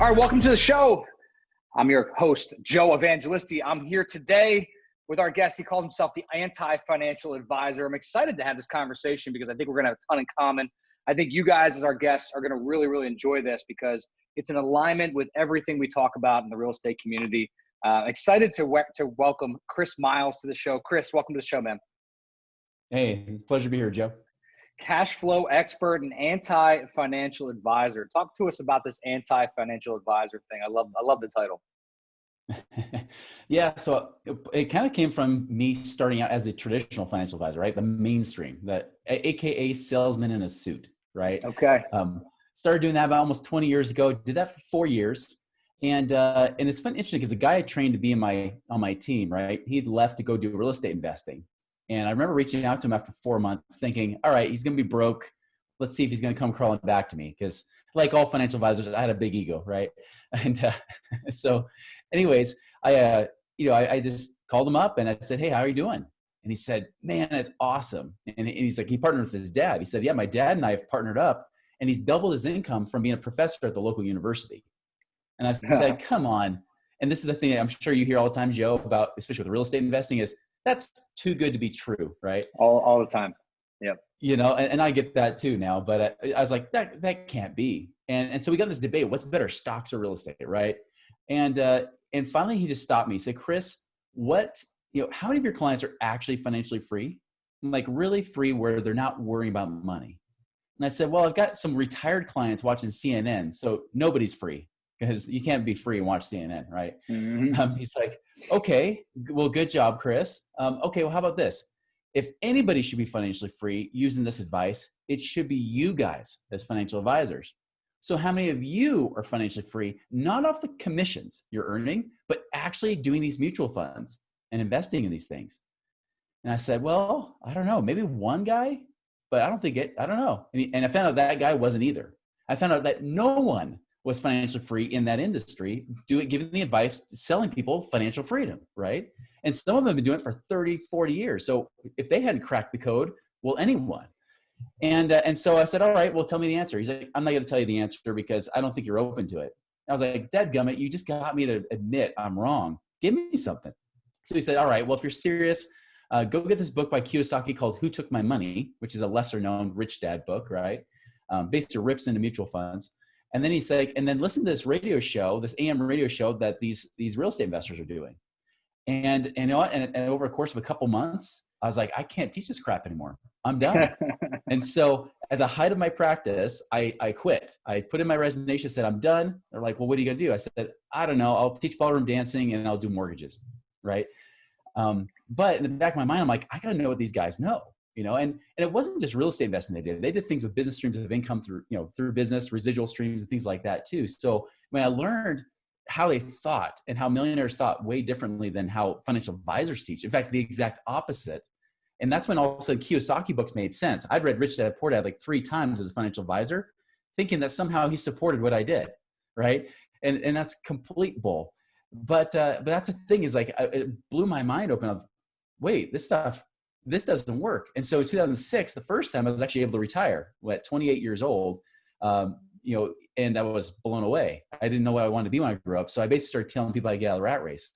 All right, welcome to the show. I'm your host, Joe Evangelisti. I'm here today with our guest. He calls himself the anti-financial advisor. I'm excited to have this conversation because I think we're going to have a ton in common. I think you guys as our guests are going to really, really enjoy this because it's in alignment with everything we talk about in the real estate community. Excited to welcome Chris Miles to the show. Chris, welcome to the show, man. Hey, it's a pleasure to be here, Joe. Cash flow expert and anti-financial advisor. Talk to us about this anti-financial advisor thing. I love the title. Yeah, so it kind of came from me starting out as the traditional financial advisor, right? The mainstream, the AKA salesman in a suit, right? Okay. Started doing that about almost 20 years ago. Did that for 4 years, and it's been interesting because the guy I trained to be on my team, right? He'd left to go do real estate investing. And I remember reaching out to him after 4 months thinking, all right, he's going to be broke. Let's see if he's going to come crawling back to me. Because like all financial advisors, I had a big ego, right? And so anyways, I just called him up and I said, hey, how are you doing? And he said, man, that's awesome. And he's like, he partnered with his dad. He said, yeah, my dad and I have partnered up and he's doubled his income from being a professor at the local university. And I said, come on. And this is the thing that I'm sure you hear all the time, Joe, about, especially with real estate investing, is that's too good to be true, right? All the time. Yep. You know, and I get that too now, but I was like, that can't be. And so we got this debate, what's better, stocks or real estate, right? And finally he just stopped me. He said, Chris, how many of your clients are actually financially free? Like really free where they're not worrying about money? And I said, well, I've got some retired clients watching CNN, so nobody's free. Because you can't be free and watch CNN, right? Mm-hmm. He's like, okay, well, good job, Chris. Okay, well, how about this? If anybody should be financially free using this advice, it should be you guys as financial advisors. So how many of you are financially free, not off the commissions you're earning, but actually doing these mutual funds and investing in these things? And I said, well, I don't know, maybe one guy, but I don't know. And I found out that guy wasn't either. I found out that no one was financially free in that industry, giving the advice, selling people financial freedom, right? And some of them have been doing it for 30, 40 years. So if they hadn't cracked the code, well, anyone. And so I said, all right, well, tell me the answer. He's like, I'm not going to tell you the answer because I don't think you're open to it. I was like, dadgummit, you just got me to admit I'm wrong. Give me something. So he said, all right, well, if you're serious, go get this book by Kiyosaki called Who Took My Money, which is a lesser known rich dad book, right? Basically rips into mutual funds. And then he's like, and then listen to this radio show, this AM radio show that these real estate investors are doing. And you know what? And over the course of a couple months, I was like, I can't teach this crap anymore. I'm done. And so at the height of my practice, I quit. I put in my resignation, said, I'm done. They're like, well, what are you going to do? I said, I don't know. I'll teach ballroom dancing and I'll do mortgages. Right. But in the back of my mind, I'm like, I got to know what these guys know. You know, and it wasn't just real estate investing they did things with business streams of income through business, residual streams and things like that too. So when I learned how they thought and how millionaires thought way differently than how financial advisors teach, in fact, the exact opposite. And that's when all of a sudden Kiyosaki books made sense. I'd read Rich Dad Poor Dad like 3 times as a financial advisor, thinking that somehow he supported what I did. Right. And that's complete bull. But that's the thing is like, it blew my mind open of, wait, this doesn't work. And so in 2006, the first time I was actually able to retire at 28 years old, and I was blown away. I didn't know what I wanted to be when I grew up. So I basically started telling people how to get out of the rat race.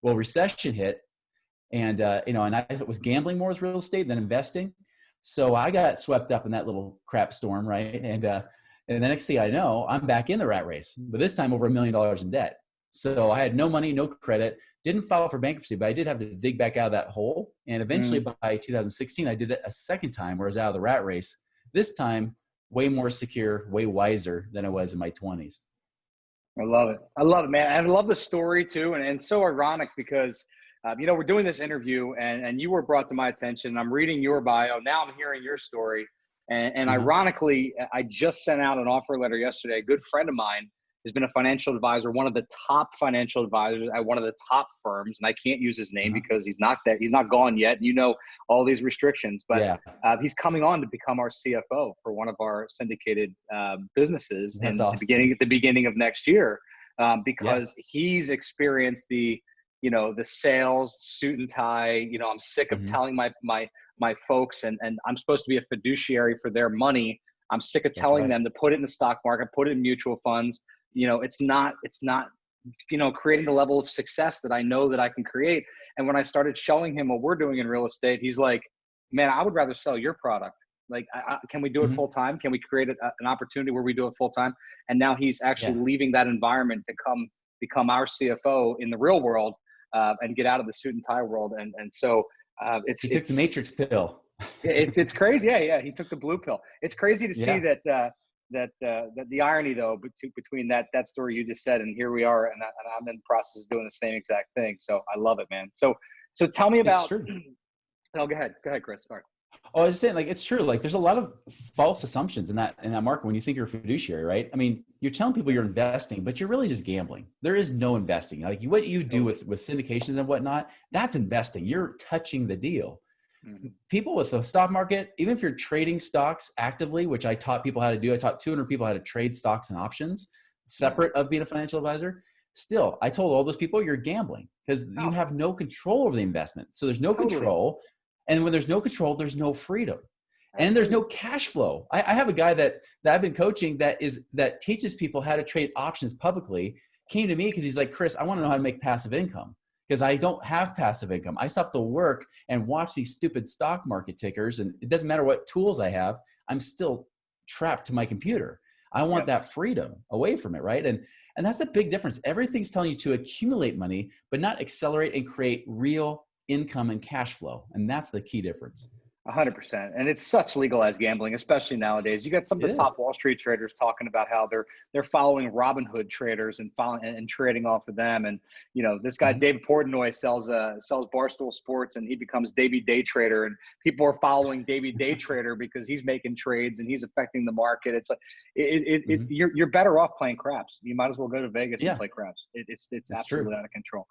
Well, recession hit and I was gambling more with real estate than investing. So I got swept up in that little crap storm. Right. And the next thing I know, I'm back in the rat race, but this time over $1 million in debt. So I had no money, no credit, didn't file for bankruptcy, but I did have to dig back out of that hole. And eventually by 2016, I did it a second time where I was out of the rat race. This time, way more secure, way wiser than I was in my 20s. I love it, man. And I love the story too. And so ironic because, we're doing this interview and you were brought to my attention. I'm reading your bio. Now I'm hearing your story. And ironically, I just sent out an offer letter yesterday. A good friend of mine has been a financial advisor, one of the top financial advisors at one of the top firms. And I can't use his name because he's not there. He's not gone yet. You know, all these restrictions, but he's coming on to become our CFO for one of our syndicated businesses at the beginning of next year. Because he's experienced the sales suit and tie. I'm sick of telling my folks and I'm supposed to be a fiduciary for their money. I'm sick of telling them to put it in the stock market, put it in mutual funds. it's not, creating the level of success that I know that I can create. And when I started showing him what we're doing in real estate, he's like, man, I would rather sell your product. Like, can we do it Mhm. full time? Can we create an opportunity where we do it full time? And now he's actually Yeah. leaving that environment to come become our CFO in the real world, and get out of the suit and tie world. And so He took the Matrix pill. it's crazy. Yeah, yeah. He took the blue pill. It's crazy to see Yeah, that the irony though between that story you just said and here we are, and I'm in the process of doing the same exact thing. So I love it, man. So tell me it's about. true. Oh, go ahead, Chris. Sorry. Oh, I was just saying, like, it's true. Like, there's a lot of false assumptions in that market when you think you're a fiduciary, right? I mean, you're telling people you're investing, but you're really just gambling. There is no investing. Like, what you do Totally. with syndications and whatnot, that's investing. You're touching the deal. Mhm. People with the stock market, even if you're trading stocks actively, which I taught people how to do, I taught 200 people how to trade stocks and options Yeah. separate of being a financial advisor. Still, I told all those people you're gambling because you Oh, have no control over the investment. So there's no totally. control. And when there's no control, there's no freedom. And there's no Absolutely. cash flow. I have a guy that I've been coaching that teaches people how to trade options publicly. Came to me because he's like, Chris, I want to know how to make passive income because I don't have passive income. I still have to work and watch these stupid stock market tickers, and it doesn't matter what tools I have. I'm still trapped to my computer. I want Yep. that freedom away from it, right? And that's a big difference. Everything's telling you to accumulate money, but not accelerate and create real income and cash flow. And that's the key difference. 100%, and it's such legalized gambling, especially nowadays. You got some of It the is. top Wall Street traders talking about how they're following Robinhood traders and following and trading off of them. And this guy Mhm. David Portnoy sells Barstool Sports, and he becomes Davey Day Trader, and people are following Davey Day Trader because he's making trades and he's affecting the market. It's like Mhm. you're better off playing craps. You might as well go to Vegas and Yeah, play craps. It's it's true. absolutely out of control.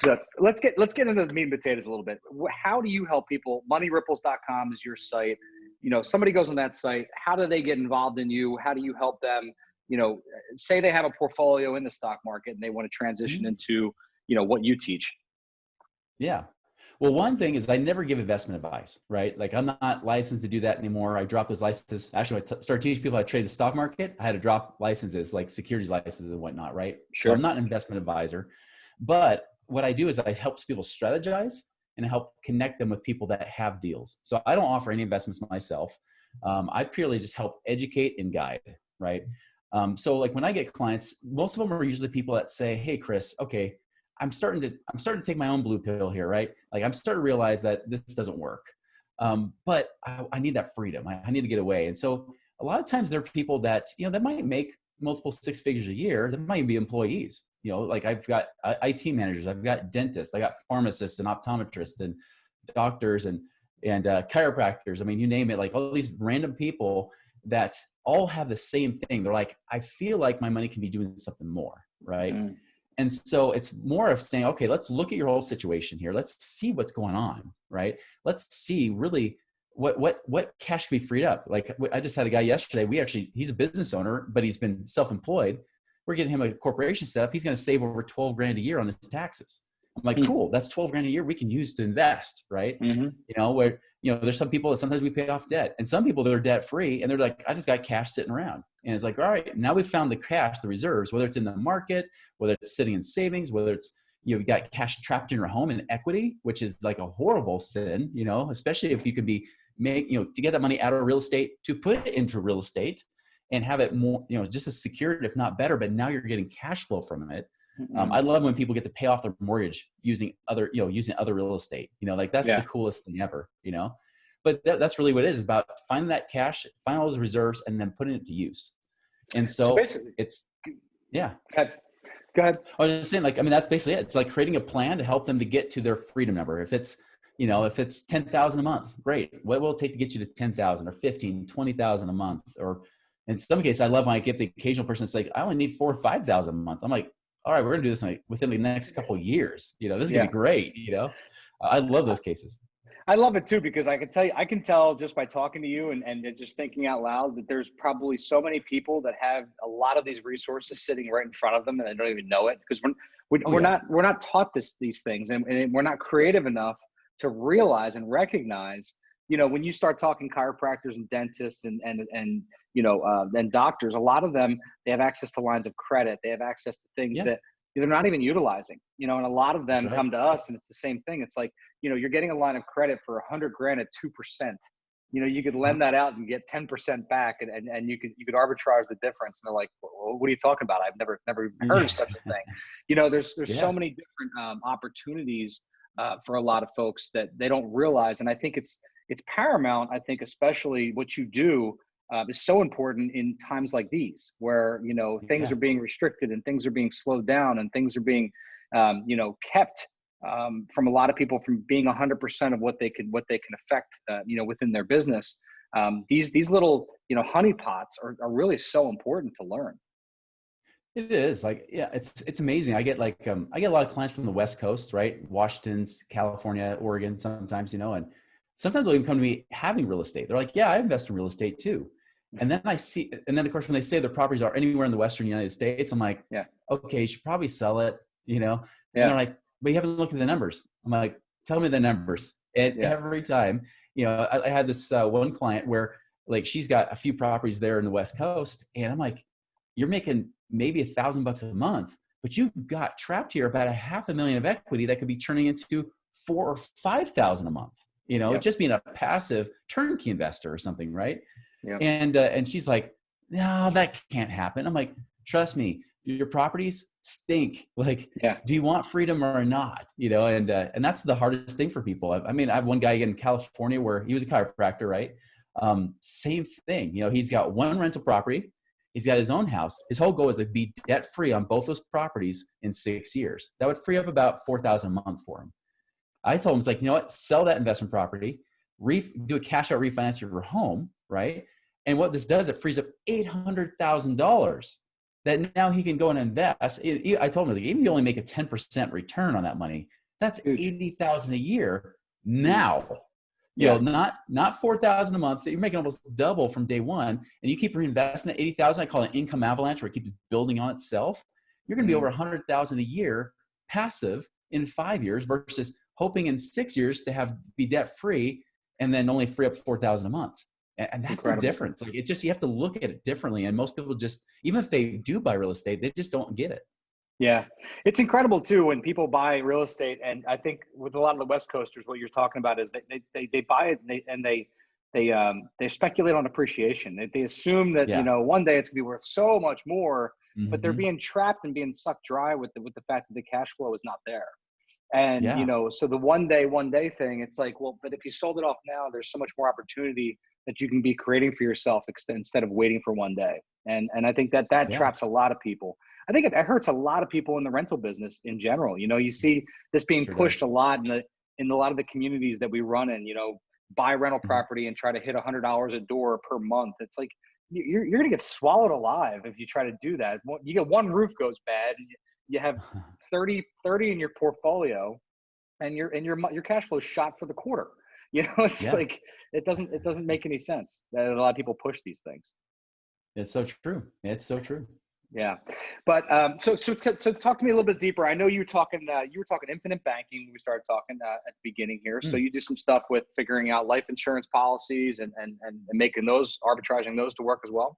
So let's get into the meat and potatoes a little bit. How do you help people? MoneyRipples.com is your site. Somebody goes on that site. How do they get involved in you? How do you help them? Say they have a portfolio in the stock market and they want to transition Mhm. into what you teach. Yeah. Well, one thing is I never give investment advice, right? Like I'm not licensed to do that anymore. I dropped those licenses. Actually, when I started teaching people how to trade the stock market, I had to drop licenses like securities licenses and whatnot, right? So I'm Sure. not an investment advisor. But what I do is I help people strategize and help connect them with people that have deals. So I don't offer any investments myself. I purely just help educate and guide, right? So like when I get clients, most of them are usually people that say, "Hey, Chris, okay, I'm starting to take my own blue pill here, right? Like I'm starting to realize that this doesn't work, but I need that freedom. I need to get away." And so a lot of times there are people that that might make multiple six figures a year. That might be employees. Like I've got IT managers, I've got dentists, I got pharmacists and optometrists and doctors and chiropractors. I mean, you name it. Like all these random people that all have the same thing. They're like, I feel like my money can be doing something more, right? Mm. And so it's more of saying, okay, let's look at your whole situation here. Let's see what's going on, right? Let's see really what cash can be freed up. Like I just had a guy yesterday. He's a business owner, but he's been self-employed. We're getting him a corporation set up. He's going to save over 12 grand a year on his taxes. I'm like, Mm. cool. That's 12 grand a year we can use to invest, right? Mm-hmm. Where there's some people that sometimes we pay off debt, and some people that are debt free, and they're like, I just got cash sitting around, and it's like, all right, now we've found the cash, the reserves, whether it's in the market, whether it's sitting in savings, whether it's you've got cash trapped in your home in equity, which is like a horrible sin, especially if you could be to get that money out of real estate to put it into real estate and have it more, just as secured, if not better, but now you're getting cash flow from it. Mm-hmm. I love when people get to pay off their mortgage using other real estate. Like that's the Yeah. coolest thing ever. But that's really what it is about finding that cash, finding all those reserves, and then putting it to use. And So so basically, it's, yeah. go ahead. Go ahead. I was just saying, like, I mean, that's basically it. It's like creating a plan to help them to get to their freedom number. If it's 10,000 a month, great. What will it take to get you to 10,000 or 15, 20,000 a month? Or in some cases, I love when I get the occasional person that's like, I only need 4 or 5,000 a month. I'm like, all right, we're gonna do this within the next couple of years. This is gonna Yeah. be great. I love those cases. I love it too, because I can tell just by talking to you and just thinking out loud that there's probably so many people that have a lot of these resources sitting right in front of them and they don't even know it, because Oh we're yeah. not taught these things, and we're not creative enough to realize and recognize when you start talking chiropractors and dentists and and doctors, a lot of them, they have access to lines of credit. They have access to things Yeah, that they're not even utilizing, and a lot of that's them right. come to us and it's the same thing. It's like, you're getting a line of credit for 100 grand at 2%. You could Uh-huh. lend that out and get 10% back, and you could arbitrage the difference. And they're like, well, what are you talking about? I've never even heard of Yeah. such a thing. There's so Yeah. many different opportunities for a lot of folks that they don't realize. And I think it's paramount. I think especially what you do is so important in times like these, where things Yeah. are being restricted and things are being slowed down and things are being kept from a lot of people from being 100% of what they can affect within their business. These little honey pots are really so important to learn. It is like, yeah, it's amazing. I get I get a lot of clients from the West Coast, right? Washington, California, Oregon, sometimes, and sometimes they'll even come to me having real estate. They're like, yeah, I invest in real estate too. And then of course, when they say their properties are anywhere in the Western United States, I'm like, Yeah, okay, you should probably sell it, and they're yeah, like, but you haven't looked at the numbers. I'm like, tell me the numbers. And yeah. every time, I had this one client where like, she's got a few properties there in the West Coast. And I'm like, you're making maybe $1,000 a month, but you've got trapped here about $500,000 of equity that could be turning into 4 or 5,000 a month, Yep, just being a passive turnkey investor or something. Right. yep. And she's like, no, that can't happen. I'm like, trust me, your properties stink. Like, Yeah. do you want freedom or not? And that's the hardest thing for people. I mean, I have one guy in California where he was a chiropractor, right? Same thing. He's got one rental property. He's got his own house. His whole goal is to be debt free on both those properties in 6 years. That would free up about 4,000 a month for him. I told him, it's like, you know what? Sell that investment property, do a cash out refinance of your home, right? And what this does, it frees up $800,000 that now he can go and invest. I told him, like, even if you only make a 10% return on that money, that's Huge. 80,000 a year Huge. now. Yeah. Not 4,000 a month. You're making almost double from day one, and you keep reinvesting at 80,000. I call it income avalanche, where it keeps building on itself. You're going to be over Mhm. 100,000 a year passive in 5 years versus hoping in 6 years to be debt free and then only free up 4,000 a month. And It's that's the incredible. difference. Like, you have to look at it differently. And most people just, even if they do buy real estate, they just don't get it. Yeah, it's incredible too when people buy real estate, and I think with a lot of the West Coasters, what you're talking about is they buy it and they speculate on appreciation. They assume that Yeah. one day it's gonna be worth so much more, but they're Hmm. being trapped and being sucked dry with the fact that the cash flow is not there. And Yeah. so the one day thing, it's like, well, but if you sold it off now, there's so much more opportunity that you can be creating for yourself instead of waiting for one day. And I think that Yeah. traps a lot of people. I think it hurts a lot of people in the rental business in general. You see this being Sure pushed does. a lot in a lot of the communities that we run in. Buy rental Mhm. property and try to hit $100 a door per month. It's like you're going to get swallowed alive if you try to do that. You get one roof goes bad, and you have 30 in your portfolio, and your cash flow shot for the quarter. It's Yeah. like it doesn't make any sense that a lot of people push these things. It's so true. It's so true. Yeah, but so talk to me a little bit deeper. I know you were talking infinite banking when we started talking at the beginning here. So Mm. you do some stuff with figuring out life insurance policies and making those, arbitraging those to work as well.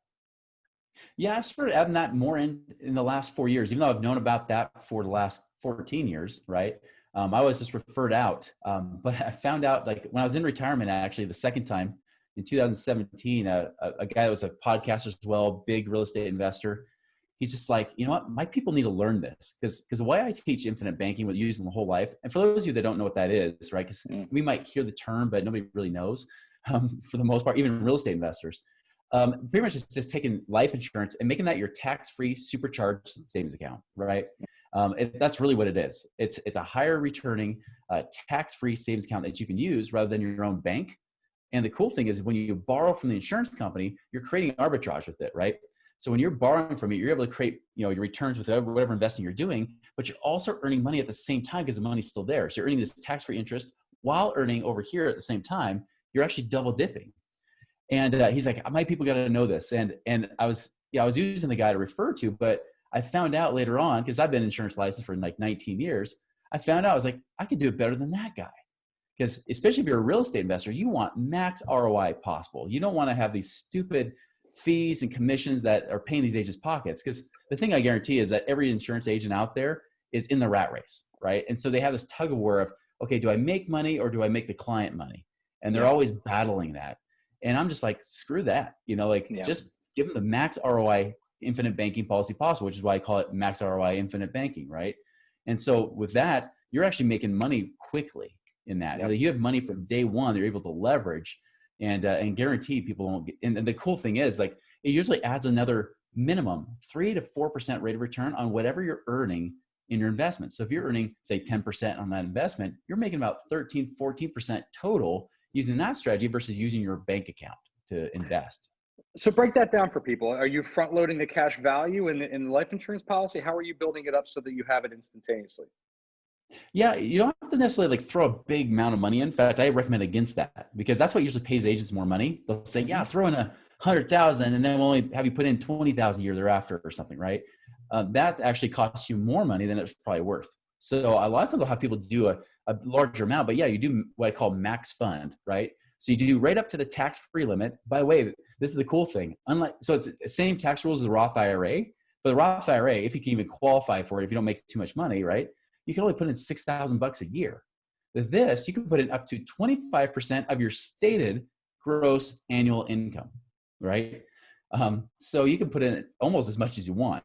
Yeah, I started adding that more in the last 4 years, even though I've known about that for the last 14 years, right? I was just referred out. But I found out, like, when I was in retirement, actually, the second time in 2017, a guy that was a podcaster as well, big real estate investor, he's just like, you know what, my people need to learn this, because the way I teach infinite banking with using the whole life, and for those of you that don't know what that is, right? Because Mm, we might hear the term, but nobody really knows, for the most part, even real estate investors. Pretty much it's just taking life insurance and making that your tax-free supercharged savings account, right? That's really what it is. It's a higher returning tax-free savings account that you can use rather than your own bank. And the cool thing is, when you borrow from the insurance company, you're creating arbitrage with it, right? So when you're borrowing from it, you're able to create, your returns with whatever investing you're doing, but you're also earning money at the same time because the money's still there. So you're earning this tax-free interest while earning over here at the same time. You're actually double dipping. And he's like, my people got to know this. And I was using the guy to refer to, but I found out later on, because I've been insurance licensed for like 19 years, I found out, I was like, I could do it better than that guy. Because especially if you're a real estate investor, you want max ROI possible. You don't want to have these stupid fees and commissions that are paying these agents' pockets. Because the thing I guarantee is that every insurance agent out there is in the rat race, right? And so they have this tug of war of, okay, do I make money or do I make the client money? And they're always battling that. And I'm just like, screw that. Just give them the max ROI infinite banking policy possible, which is why I call it max ROI infinite banking, right? And so with that, you're actually making money quickly in that. You have money from day one, they're able to leverage and guarantee people won't get, and the cool thing is like, it usually adds another minimum 3 to 4% rate of return on whatever you're earning in your investment. So if you're earning say 10% on that investment, you're making about 13, 14% total using that strategy versus using your bank account to invest. So break that down for people. Are you front loading the cash value in the life insurance policy? How are you building it up so that you have it instantaneously? Yeah, you don't have to necessarily like throw a big amount of money in. In fact, I recommend against that because that's what usually pays agents more money. They'll say, yeah, throw in 100,000 and then we'll only have you put in 20,000 a year thereafter or something, right? That actually costs you more money than it's probably worth. So a lot of times I'll have people do a larger amount, but yeah, you do what I call max fund, right? So you do right up to the tax-free limit. By the way, this is the cool thing. So it's the same tax rules as the Roth IRA, but the Roth IRA, if you can even qualify for it, if you don't make too much money, right? You can only put in $6,000 a year. With this, you can put in up to 25% of your stated gross annual income, right? So you can put in almost as much as you want.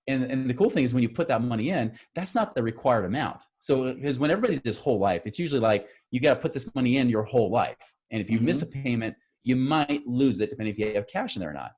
And the cool thing is when you put that money in, that's not the required amount. So because when everybody does whole life, it's usually like you got to put this money in your whole life. And if you miss a payment, you might lose it depending if you have cash in there or not.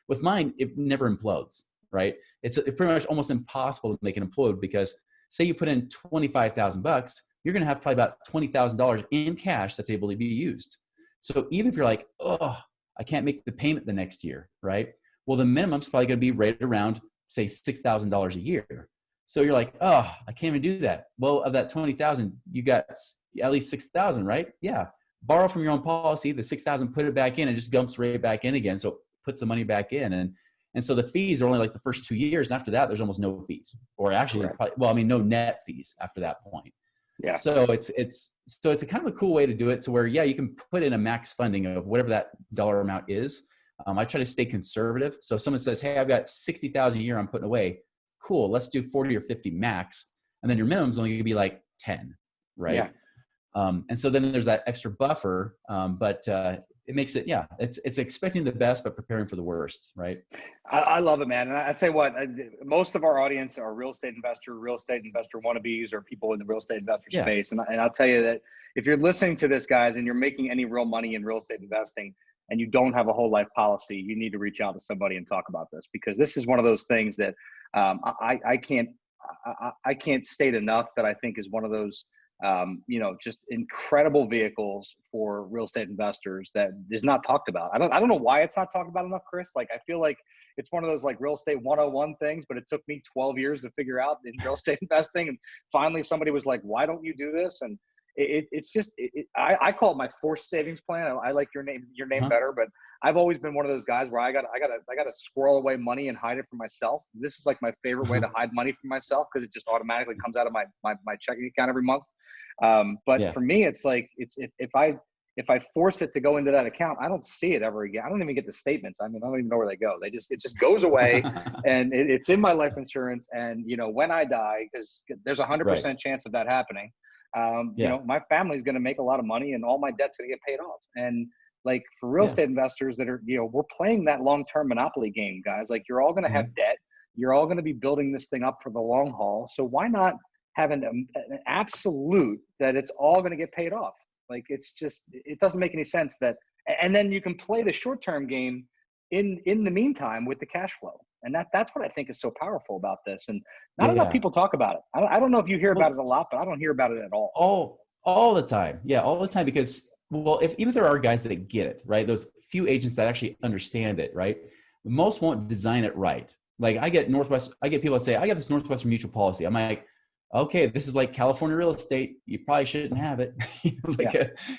With mine, it never implodes, right? It's pretty much almost impossible to make it implode because say you put in $25,000, you're going to have probably about $20,000 in cash that's able to be used. So even if you're like, oh, I can't make the payment the next year, right? Well, the minimum's probably going to be right around, say, $6,000 a year. So you're like, oh, I can't even do that. Well, of that 20,000, you got at least 6,000, right? Yeah. Borrow from your own policy, the 6,000, put it back in and just dumps right back in again. So it puts the money back in. And so the fees are only like the first 2 years. And after that, there's almost no fees or actually, no net fees after that point. Yeah. So it's a kind of a cool way to do it to where, yeah, you can put in a max funding of whatever that dollar amount is. I try to stay conservative. So if someone says, hey, I've got 60,000 a year I'm putting away. Cool. Let's do 40 or 50 max. And then your minimum's only going to be like 10, right? Yeah. And so then there's that extra buffer. But it makes it, yeah, it's expecting the best, but preparing for the worst, right? I love it, man. And I'd say what, most of our audience are real estate investor wannabes or people in the real estate investor space. And I'll tell you that if you're listening to this, guys, and you're making any real money in real estate investing and you don't have a whole life policy, you need to reach out to somebody and talk about this, because this is one of those things that I can't state enough that I think is one of those just incredible vehicles for real estate investors that is not talked about. I don't know why it's not talked about enough, Chris. Like, I feel like it's one of those like real estate 101 things, but it took me 12 years to figure out in real estate investing. And finally somebody was like, why don't you do this? And I call it my forced savings plan. I like your name better, but I've always been one of those guys where I got to squirrel away money and hide it for myself. This is like my favorite way to hide money for myself, because it just automatically comes out of my checking account every month. But for me, it's like, if I force it to go into that account, I don't see it ever again. I don't even get the statements. I mean, I don't even know where they go. It just goes away and it's in my life insurance. And, when I die, because there's 100% chance of that happening, my family's going to make a lot of money and all my debt's going to get paid off. And like for real estate investors that are, we're playing that long-term monopoly game, guys. Like, you're all going to have debt. You're all going to be building this thing up for the long haul. So why not have an absolute that it's all going to get paid off? Like, it doesn't make any sense that, and then you can play the short-term game in the meantime with the cash flow. And that's what I think is so powerful about this. And not enough people talk about it. I don't know if you hear about it a lot, but I don't hear about it at all. All the time. Yeah, all the time. Because, even if there are guys that get it, right? Those few agents that actually understand it, right? Most won't design it right. Like I get people that say, I got this Northwestern Mutual policy. I'm like, okay, this is like California real estate. You probably shouldn't have it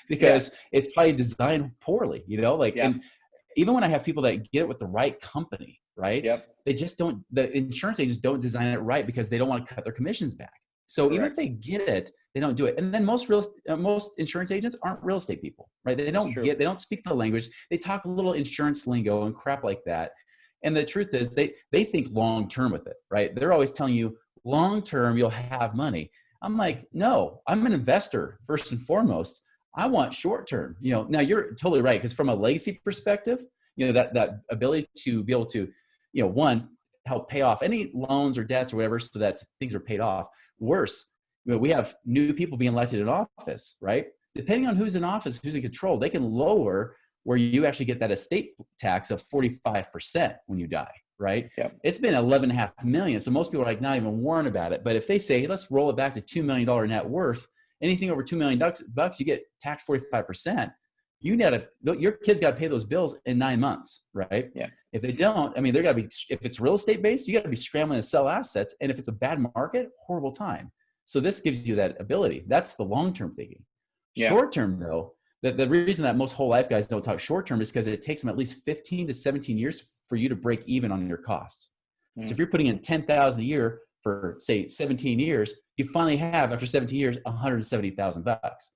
because it's probably designed poorly, and even when I have people that get it with the right company, right? Yep. They just don't, the insurance agents don't design it right because they don't want to cut their commissions back. So even if Correct. they get it, they don't do it. And then most insurance agents aren't real estate people, right? They That's don't true. they don't speak the language. They talk a little insurance lingo and crap like that. And the truth is they think long term with it, right? They're always telling you long term you'll have money. I'm like, no, I'm an investor first and foremost. I want short term. Now you're totally right, because from a legacy perspective, that ability to be able to, one, help pay off any loans or debts or whatever, so that things are paid off. Worse, we have new people being elected in office, right? Depending on who's in office, who's in control, they can lower where you actually get that estate tax of 45% when you die, right? Yep. It's been 11.5 million. So most people are like not even warned about it. But if they say, hey, let's roll it back to $2 million net worth, anything over $2 million bucks, you get taxed 45%. Your kids got to pay those bills in 9 months, right? Yeah. If they don't, I mean, they're got to be, if it's real estate based, you got to be scrambling to sell assets. And if it's a bad market, horrible time. So this gives you that ability. That's the long-term thinking. Yeah. Short-term though, the reason that most whole life guys don't talk short-term is because it takes them at least 15 to 17 years for you to break even on your costs. So if you're putting in 10,000 a year for say 17 years, you finally have, after 17 years, 170,000 bucks.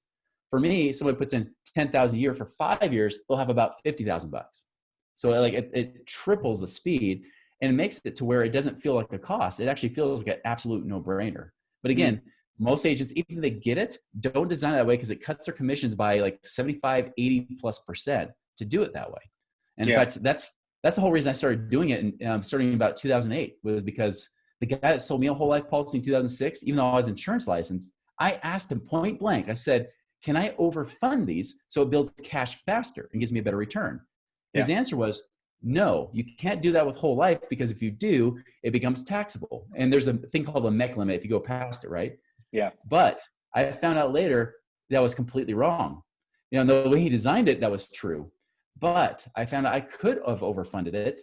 For me, somebody puts in 10,000 a year for 5 years, they'll have about 50,000 bucks. So like it triples the speed, and it makes it to where it doesn't feel like a cost. It actually feels like an absolute no-brainer. But again, most agents, even if they get it, don't design it that way, because it cuts their commissions by like 75, 80+% to do it that way. And in fact, that's the whole reason I started doing it. And starting in about 2008 was because the guy that sold me a whole life policy in 2006, even though I was insurance licensed, I asked him point blank, I said, can I overfund these so it builds cash faster and gives me a better return? His answer was, no, you can't do that with whole life, because if you do, it becomes taxable. And there's a thing called a MEC limit if you go past it, right? Yeah. But I found out later that was completely wrong. The way he designed it, that was true. But I found out I could have overfunded it.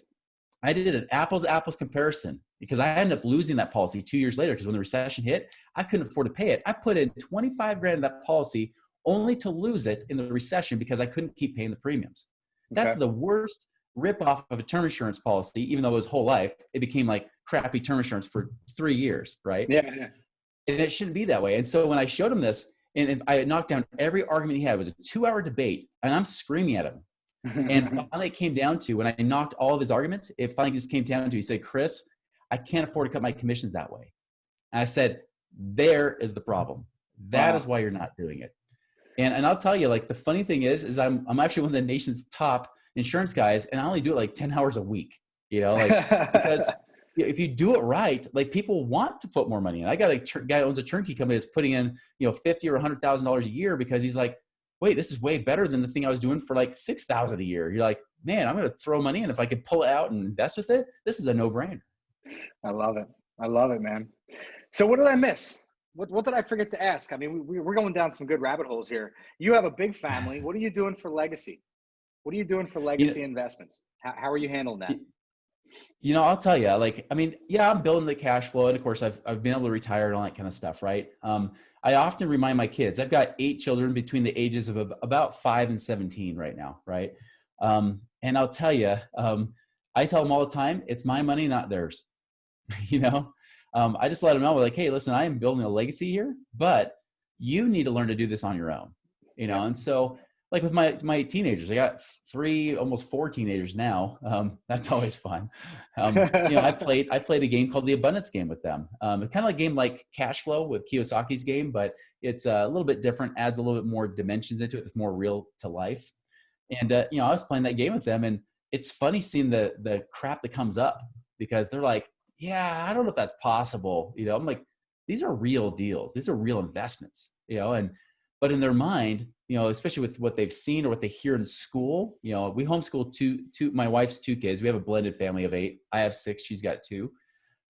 I did an apples to apples comparison, because I ended up losing that policy 2 years later, because when the recession hit, I couldn't afford to pay it. I put in 25 grand in that policy only to lose it in the recession because I couldn't keep paying the premiums. That's the worst ripoff of a term insurance policy. Even though it was whole life, it became like crappy term insurance for 3 years, right? Yeah. And it shouldn't be that way. And so when I showed him this, and I knocked down every argument he had, it was a 2-hour debate, and I'm screaming at him. And finally it came down to, when I knocked all of his arguments, it finally just came down to, he said, Chris, I can't afford to cut my commissions that way. And I said, there is the problem. That is why you're not doing it. And I'll tell you, like, the funny thing is I'm actually one of the nation's top insurance guys, and I only do it like 10 hours a week, because if you do it right, like, people want to put more money in. I got a guy who owns a turnkey company that's putting in, $50,000 or $100,000 a year, because he's like, wait, this is way better than the thing I was doing for like $6,000 a year. You're like, man, I'm going to throw money in. If I could pull it out and invest with it, this is a no-brainer. I love it. I love it, man. So what did I miss? What did I forget to ask? I mean, we're going down some good rabbit holes here. You have a big family. What are you doing for legacy? What are you doing for legacy investments? How are you handling that? I'll tell you, like, I mean, yeah, I'm building the cash flow. And of course I've been able to retire and all that kind of stuff. Right. I often remind my kids, I've got 8 children between the ages of about 5 and 17 right now. Right. And I'll tell you, I tell them all the time, it's my money, not theirs. I just let them know, like, hey, listen, I am building a legacy here, but you need to learn to do this on your own, And so, like, with my teenagers, I got 3, almost 4 teenagers now. That's always fun. I played a game called the Abundance Game with them. Kind of like a game like Cash Flow with Kiyosaki's game, but it's a little bit different, adds a little bit more dimensions into it. It's more real to life. And, I was playing that game with them, and it's funny seeing the crap that comes up, because they're like, yeah, I don't know if that's possible. I'm like, these are real deals. These are real investments, but in their mind, especially with what they've seen or what they hear in school, we homeschool my wife's 2 kids. We have a blended family of 8. I have 6. She's got 2.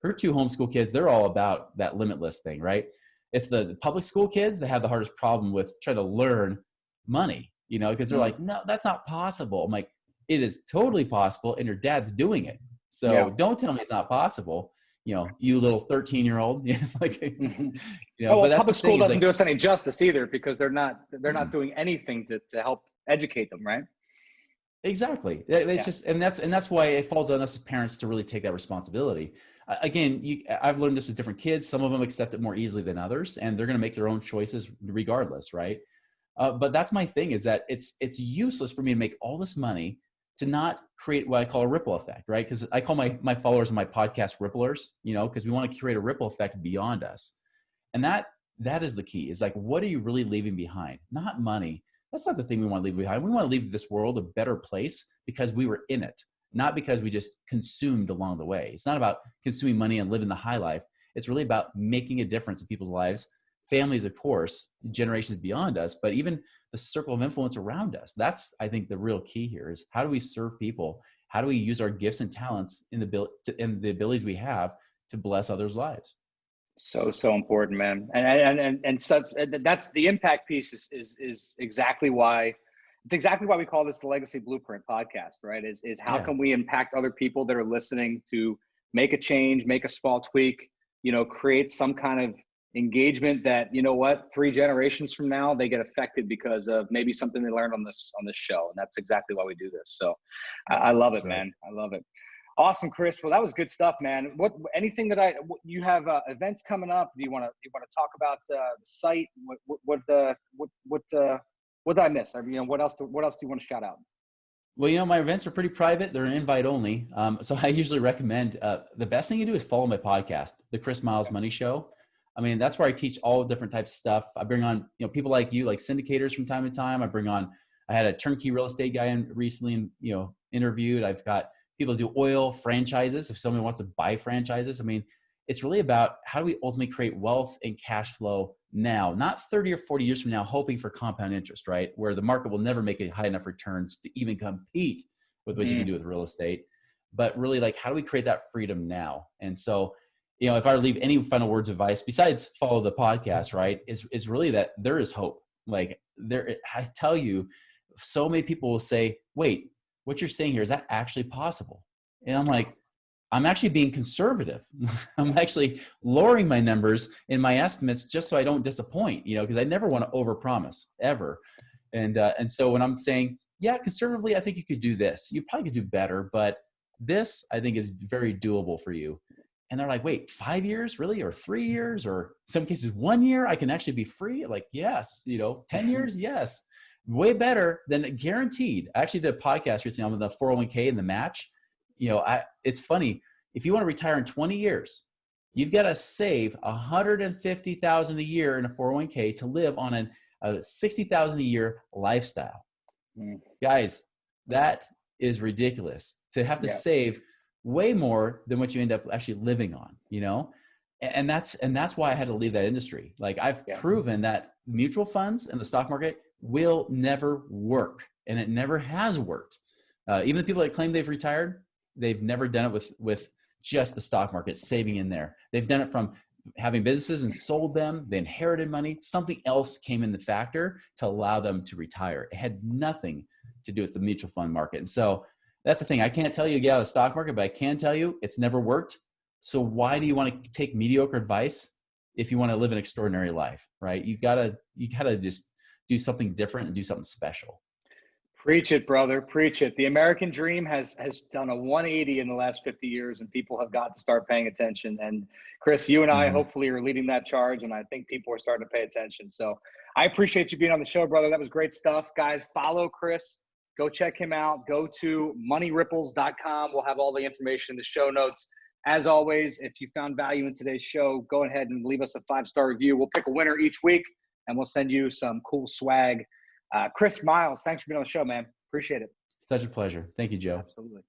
Her 2 homeschool kids, they're all about that limitless thing, right? It's the public school kids that have the hardest problem with trying to learn money, because they're like, no, that's not possible. I'm like, it is totally possible, and your dad's doing it. So don't tell me it's not possible. You little 13-year-old. Public school doesn't do us any justice either, because they're not doing anything to help educate them, right? Exactly. It's just, and that's why it falls on us as parents to really take that responsibility. again, I've learned this with different kids. Some of them accept it more easily than others, and they're going to make their own choices regardless, right? But that's my thing, is that it's useless for me to make all this money to not create what I call a ripple effect, right? Because I call my followers and my podcast ripplers, because we want to create a ripple effect beyond us. And that is the key, is like, what are you really leaving behind? Not money. That's not the thing we want to leave behind. We want to leave this world a better place because we were in it, not because we just consumed along the way. It's not about consuming money and living the high life. It's really about making a difference in people's lives, families, of course, generations beyond us, but even the circle of influence around us. That's, I think, the real key here, is how do we serve people? How do we use our gifts and talents and the abilities we have to bless others' lives? So important, man. And such, that's the impact piece is exactly why we call this the Legacy Blueprint podcast, right? Is how can we impact other people that are listening to make a change, make a small tweak, create some kind of engagement that, 3 generations from now, they get affected because of maybe something they learned on this show. And that's exactly why we do this. So I love it, man. I love it. Awesome, Chris. Well, that was good stuff, man. Anything that you have events coming up? Do you want to talk about the site? What did I miss? What else do you want to shout out? Well, my events are pretty private. They're invite only. So I usually recommend the best thing you do is follow my podcast, The Chris Miles Money Show. I mean, that's where I teach all different types of stuff. I bring on, people like you, like syndicators from time to time. I had a turnkey real estate guy in recently, and, interviewed. I've got people do oil franchises. If someone wants to buy franchises, I mean, it's really about how do we ultimately create wealth and cash flow now, not 30 or 40 years from now, hoping for compound interest, right? Where the market will never make high enough returns to even compete with what you can do with real estate. But really, like, how do we create that freedom now? And so, if I leave any final words of advice besides follow the podcast, right, is really that there is hope. Like, I tell you, so many people will say, wait, what you're saying here, is that actually possible? And I'm like, I'm actually being conservative. I'm actually lowering my numbers in my estimates just so I don't disappoint, because I never want to overpromise ever. And so when I'm saying, yeah, conservatively, I think you could do this. You probably could do better, but this, I think, is very doable for you. And they're like, wait, 5 years, really? Or 3 years? Or in some cases, 1 year, I can actually be free? Like, yes. 10 years? Yes. Way better than guaranteed. I actually did a podcast recently on the 401k and the match. It's funny. If you want to retire in 20 years, you've got to save $150,000 a year in a 401k to live on a $60,000 a year lifestyle. Guys, that is ridiculous to have to save way more than what you end up actually living on, and that's why I had to leave that industry. Like, I've proven that mutual funds and the stock market will never work, and it never has worked. Even the people that claim they've retired, they've never done it with just the stock market saving in there. They've done it from having businesses and sold them. They inherited money. Something else came in the factor to allow them to retire. It had nothing to do with the mutual fund market. And so that's the thing. I can't tell you to get out of the stock market, but I can tell you it's never worked. So why do you want to take mediocre advice if you want to live an extraordinary life, right? You gotta just do something different and do something special. Preach it, brother. Preach it. The American dream has done a 180 in the last 50 years, and people have got to start paying attention. And Chris, you and I hopefully are leading that charge, and I think people are starting to pay attention. So I appreciate you being on the show, brother. That was great stuff. Guys, follow Chris. Go check him out. Go to moneyripples.com. We'll have all the information in the show notes. As always, if you found value in today's show, go ahead and leave us a 5-star review. We'll pick a winner each week, and we'll send you some cool swag. Chris Miles, thanks for being on the show, man. Appreciate it. Such a pleasure. Thank you, Joe. Absolutely.